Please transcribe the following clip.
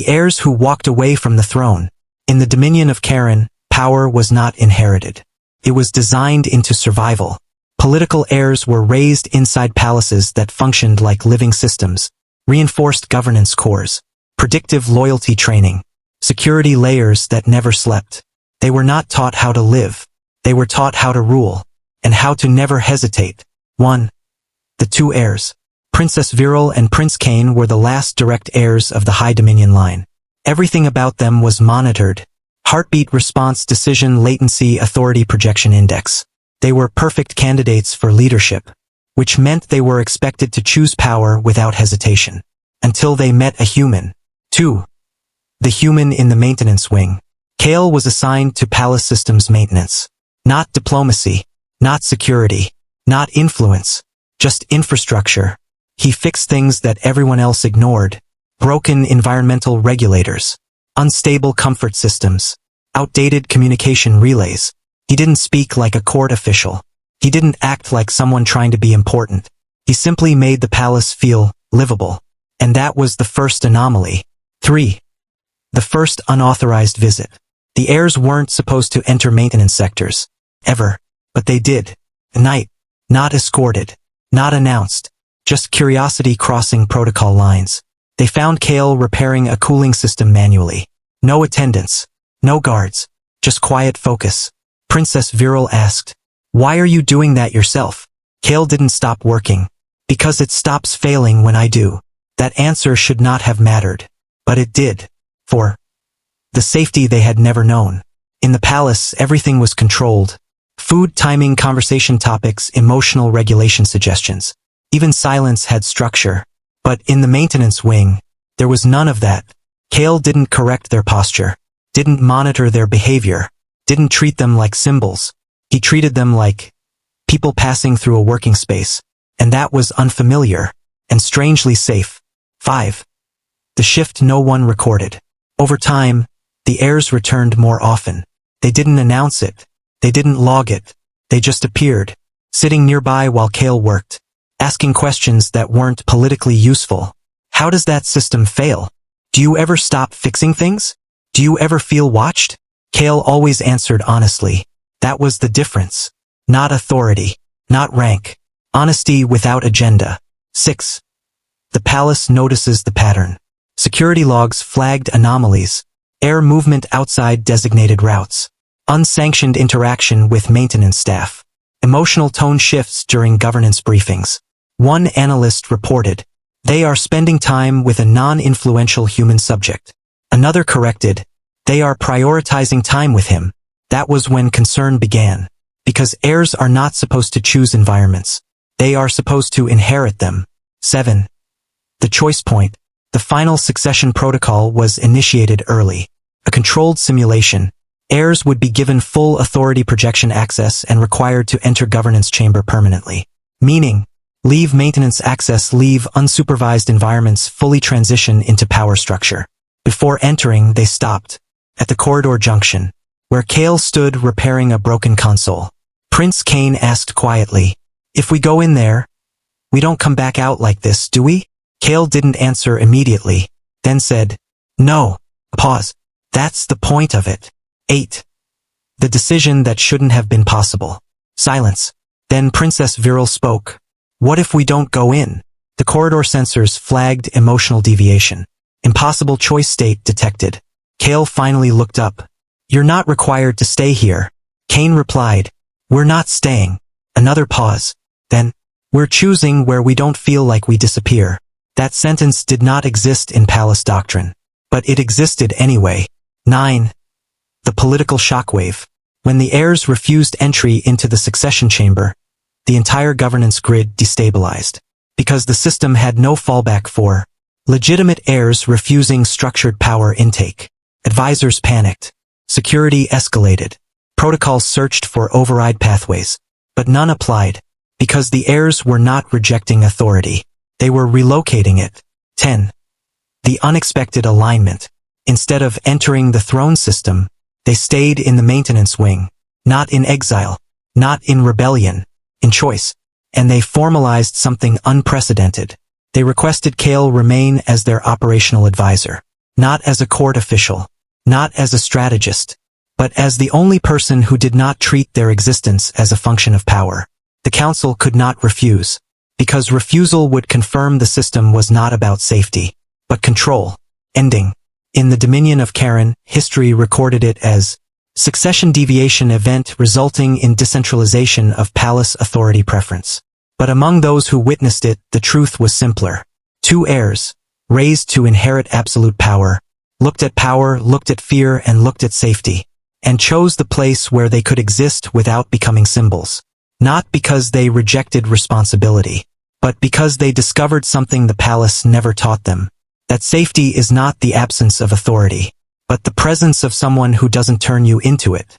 The heirs who walked away from the throne. In the Dominion of Keryn, power was not inherited. It was designed into survival. Political heirs were raised inside palaces that functioned like living systems, reinforced governance cores, predictive loyalty training, security layers that never slept. They were not taught how to live. They were taught how to rule, and how to never hesitate. 1. The two heirs. Princess Virel and Prince Kaen were the last direct heirs of the High Dominion line. Everything about them was monitored. Heartbeat response, decision latency, authority projection index. They were perfect candidates for leadership, which meant they were expected to choose power without hesitation, until they met a human. 2. The human in the maintenance wing. Kaen was assigned to palace systems maintenance. Not diplomacy, not security, not influence, just infrastructure. He fixed things that everyone else ignored. Broken environmental regulators, unstable comfort systems, outdated communication relays. He didn't speak like a court official. He didn't act like someone trying to be important. He simply made the palace feel livable. And that was the first anomaly. 3. The first unauthorized visit. The heirs weren't supposed to enter maintenance sectors, ever, but they did. At night, not escorted, not announced, just curiosity crossing protocol lines. They found Kaen repairing a cooling system manually. No attendants, no guards, just quiet focus. Princess Virel asked, "Why are you doing that yourself?" Kaen didn't stop working. "Because it stops failing when I do." That answer should not have mattered, but it did. 4. The safety they had never known. In the palace, everything was controlled. Food timing, conversation topics, emotional regulation suggestions. Even silence had structure. But in the maintenance wing, there was none of that. Kaen didn't correct their posture, didn't monitor their behavior, didn't treat them like symbols. He treated them like people passing through a working space. And that was unfamiliar, and strangely safe. 5. The shift no one recorded. Over time, the heirs returned more often. They didn't announce it. They didn't log it. They just appeared, sitting nearby while Kaen worked, asking questions that weren't politically useful. How does that system fail? Do you ever stop fixing things? Do you ever feel watched? Kaen always answered honestly. That was the difference. Not authority, not rank. Honesty without agenda. 6. The palace notices the pattern. Security logs flagged anomalies. Heir movement outside designated routes. Unsanctioned interaction with maintenance staff. Emotional tone shifts during governance briefings. One analyst reported, "They are spending time with a non-influential human subject." Another corrected, "They are prioritizing time with him." That was when concern began. Because heirs are not supposed to choose environments. They are supposed to inherit them. 7. The choice point. The final succession protocol was initiated early. A controlled simulation. Heirs would be given full authority projection access and required to enter governance chamber permanently. Meaning, leave maintenance access, leave unsupervised environments, fully transition into power structure. Before entering, they stopped at the corridor junction, where Kaen stood repairing a broken console. Prince Kaen asked quietly, "If we go in there, we don't come back out like this, do we?" Kaen didn't answer immediately, then said, "No." Pause. That's the point of it. 8. The decision that shouldn't have been possible. Silence. Then Princess Virel spoke. "What if we don't go in?" The corridor sensors flagged emotional deviation. Impossible choice state detected. Kaen finally looked up. "You're not required to stay here." Kaen replied, "We're not staying." Another pause. Then, "We're choosing where we don't feel like we disappear." That sentence did not exist in palace doctrine. But it existed anyway. 9. The political shockwave. When the heirs refused entry into the succession chamber, the entire governance grid destabilized. Because the system had no fallback for legitimate heirs refusing structured power intake. Advisors panicked. Security escalated. Protocols searched for override pathways. But none applied. Because the heirs were not rejecting authority. They were relocating it. 10. The unexpected alignment. Instead of entering the throne system, they stayed in the maintenance wing. Not in exile. Not in rebellion. In choice. And they formalized something unprecedented. They requested Kaen remain as their operational advisor. not as a court official, not as a strategist, but as the only person who did not treat their existence as a function of power. The council could not refuse, because refusal would confirm the system was not about safety, but control. Ending. In the Dominion of Keryn, history recorded it as succession deviation event resulting in decentralization of palace authority preference. But among those who witnessed it, the truth was simpler. Two heirs, raised to inherit absolute power, looked at fear and looked at safety, and chose the place where they could exist without becoming symbols. Not because they rejected responsibility, but because they discovered something the palace never taught them, that safety is not the absence of authority, but the presence of someone who doesn't turn you into it.